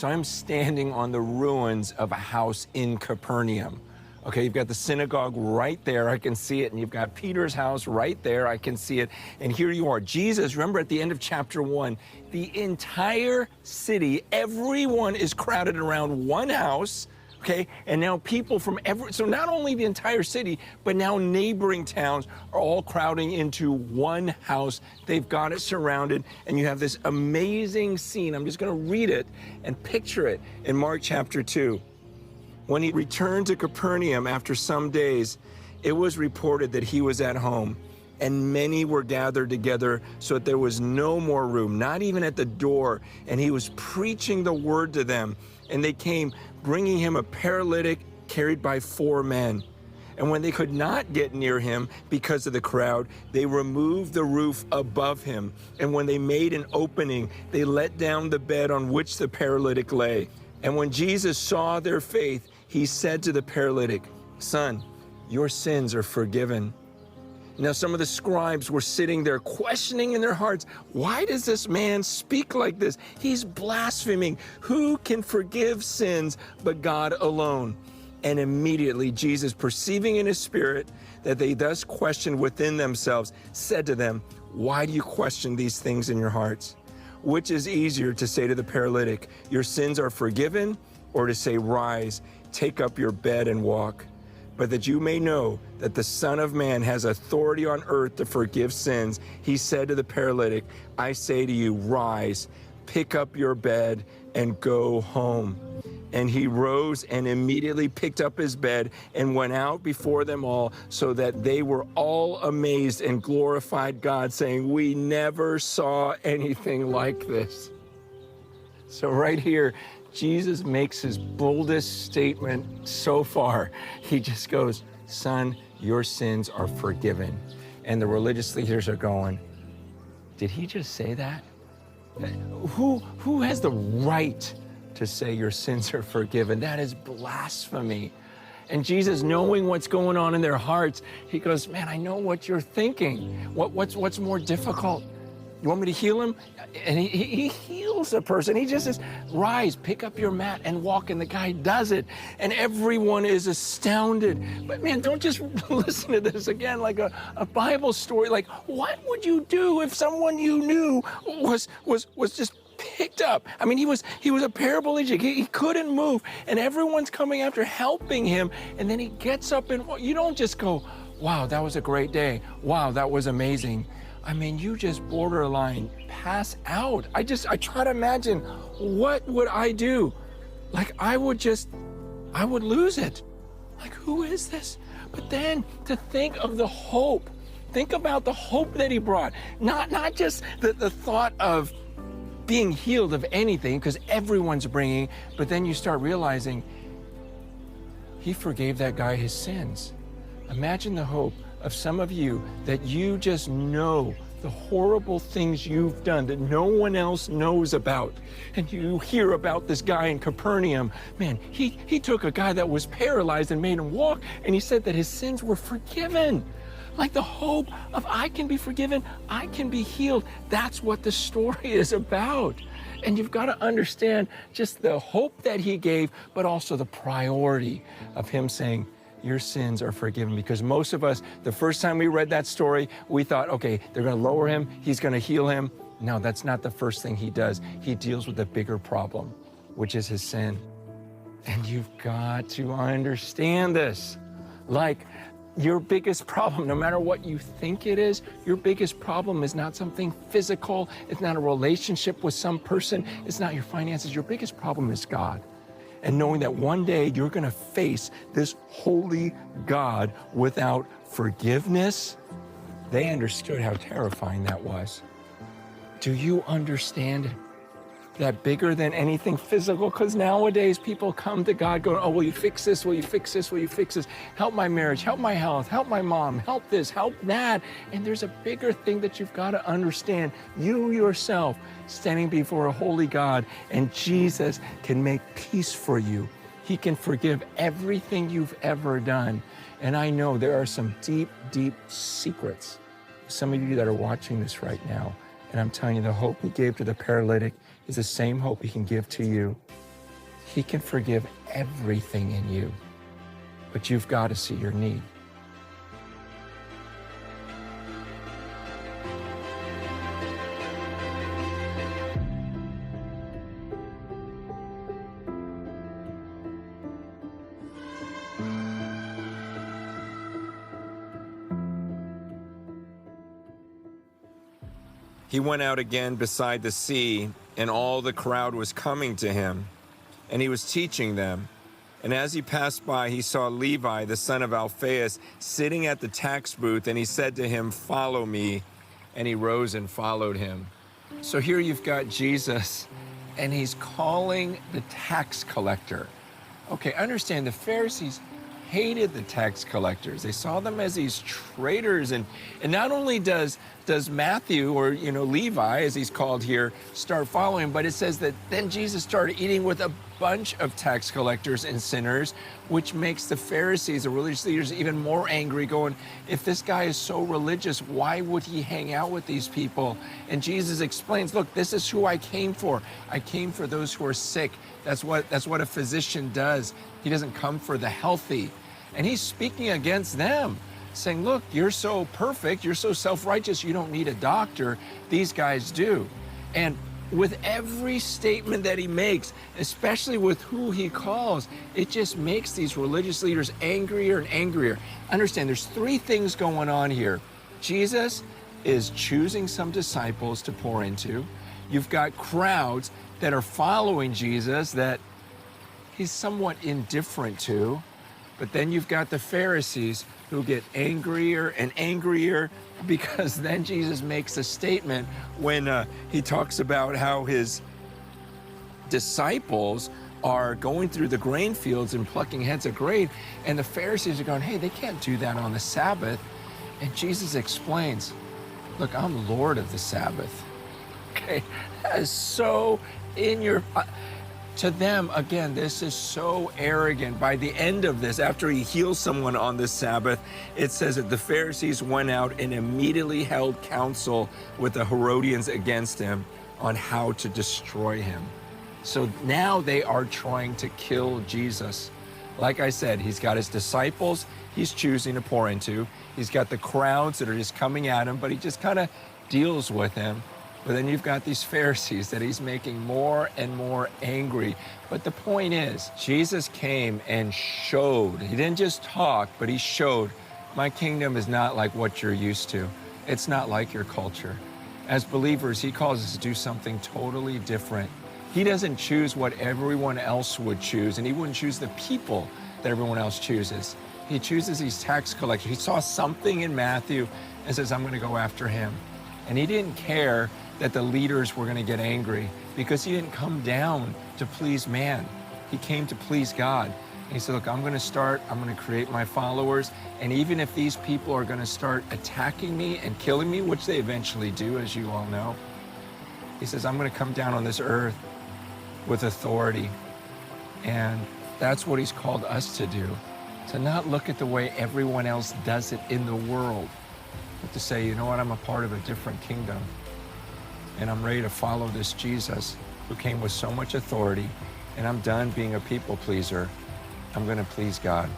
So I'm standing on the ruins of a house in Capernaum. Okay, you've got the synagogue right there, I can see it, and you've got Peter's house right there, I can see it, and here you are. Jesus, remember at the end of chapter 1, the entire city, everyone is crowded around one house, okay, and now people from so not only the entire city, but now neighboring towns are all crowding into one house. They've got it surrounded, and you have this amazing scene. I'm just gonna read it and picture it in Mark chapter 2. When he returned to Capernaum after some days, it was reported that he was at home, and many were gathered together so that there was no more room, not even at the door, and he was preaching the word to them. And they came, bringing him a paralytic carried by 4 men. And when they could not get near him because of the crowd, they removed the roof above him. And when they made an opening, they let down the bed on which the paralytic lay. And when Jesus saw their faith, he said to the paralytic, "Son, your sins are forgiven." Now some of the scribes were sitting there questioning in their hearts, "Why does this man speak like this? He's blaspheming. Who can forgive sins but God alone?" And immediately Jesus, perceiving in his spirit that they thus questioned within themselves, said to them, "Why do you question these things in your hearts? Which is easier to say to the paralytic, 'Your sins are forgiven,' or to say, 'Rise, take up your bed and walk'? But that you may know that the Son of Man has authority on earth to forgive sins," he said to the paralytic, "I say to you, rise, pick up your bed, and go home." And he rose and immediately picked up his bed and went out before them all, so that they were all amazed and glorified God, saying, "We never saw anything like this." So right here, Jesus makes his boldest statement so far. He just goes, "Son, your sins are forgiven." And the religious leaders are going, "Did he just say that? Who has the right to say your sins are forgiven? That is blasphemy." And Jesus, knowing what's going on in their hearts, he goes, "Man, I know what you're thinking. What's more difficult? You want me to heal him?" And he heals a person. He just says, "Rise, pick up your mat and walk." And the guy does it. And everyone is astounded. But man, don't just listen to this again like a Bible story. Like, what would you do if someone you knew was just picked up? I mean, he was a paraplegic. He couldn't move. And everyone's coming after helping him. And then he gets up and you don't just go, "Wow, that was a great day. Wow, that was amazing." I mean, you just borderline pass out. I try to imagine, what would I do? Like, I would lose it. Like, who is this? But then to think of the hope, think about the hope that he brought. Not just the thought of being healed of anything, because everyone's bringing, but then you start realizing he forgave that guy his sins. Imagine the hope of some of you that you just know the horrible things you've done that no one else knows about. And you hear about this guy in Capernaum. Man, he took a guy that was paralyzed and made him walk, and he said that his sins were forgiven. Like the hope of I can be forgiven, I can be healed. That's what the story is about. And you've got to understand just the hope that he gave, but also the priority of him saying, "Your sins are forgiven." Because most of us, the first time we read that story, we thought, okay, they're going to lower him, he's going to heal him. No, that's not the first thing he does. He deals with the bigger problem, which is his sin. And you've got to understand this. Like, your biggest problem, no matter what you think it is, your biggest problem is not something physical. It's not a relationship with some person. It's not your finances. Your biggest problem is God. And knowing that one day you're going to face this holy God without forgiveness, they understood how terrifying that was. Do you understand that bigger than anything physical? Because nowadays people come to God going, "Oh, will you fix this? Will you fix this? Will you fix this? Help my marriage, help my health, help my mom, help this, help that." And there's a bigger thing that you've got to understand. You yourself standing before a holy God, and Jesus can make peace for you. He can forgive everything you've ever done. And I know there are some deep, deep secrets. Some of you that are watching this right now, and I'm telling you, the hope he gave to the paralytic is the same hope he can give to you. He can forgive everything in you, but you've got to see your need. He went out again beside the sea, and all the crowd was coming to him, and he was teaching them. And as he passed by, he saw Levi, the son of Alphaeus, sitting at the tax booth, and he said to him, "Follow me." And he rose and followed him. So here you've got Jesus, and he's calling the tax collector. Okay, understand the Pharisees hated the tax collectors. They saw them as these traitors. And not only does Matthew, or Levi, as he's called here, start following, but it says that then Jesus started eating with a bunch of tax collectors and sinners, which makes the Pharisees, the religious leaders, even more angry, going, if this guy is so religious, why would he hang out with these people? And Jesus explains, look, this is who I came for. I came for those who are sick. That's what a physician does. He doesn't come for the healthy. And he's speaking against them, saying, look, you're so perfect, you're so self-righteous, you don't need a doctor. These guys do. And with every statement that he makes, especially with who he calls, it just makes these religious leaders angrier and angrier. Understand, there's three things going on here. Jesus is choosing some disciples to pour into. You've got crowds that are following Jesus that he's somewhat indifferent to. But then you've got the Pharisees who get angrier and angrier, because then Jesus makes a statement when he talks about how his disciples are going through the grain fields and plucking heads of grain, and the Pharisees are going, hey, they can't do that on the Sabbath. And Jesus explains, look, I'm Lord of the Sabbath. Okay, that is so in your... To them, again, this is so arrogant. By the end of this, after he heals someone on the Sabbath, it says that the Pharisees went out and immediately held counsel with the Herodians against him on how to destroy him. So now they are trying to kill Jesus. Like I said, he's got his disciples he's choosing to pour into. He's got the crowds that are just coming at him, but he just kind of deals with them. But then you've got these Pharisees that he's making more and more angry. But the point is, Jesus came and showed. He didn't just talk, but he showed, my kingdom is not like what you're used to. It's not like your culture. As believers, he calls us to do something totally different. He doesn't choose what everyone else would choose, and he wouldn't choose the people that everyone else chooses. He chooses these tax collectors. He saw something in Matthew and says, I'm going to go after him. And he didn't care that the leaders were going to get angry, because he didn't come down to please man. He came to please God. And he said, look, I'm going to create my followers. And even if these people are going to start attacking me and killing me, which they eventually do, as you all know, he says, I'm going to come down on this earth with authority. And that's what he's called us to do, to not look at the way everyone else does it in the world, but to say, you know what, I'm a part of a different kingdom. And I'm ready to follow this Jesus who came with so much authority, and I'm done being a people pleaser. I'm going to please God.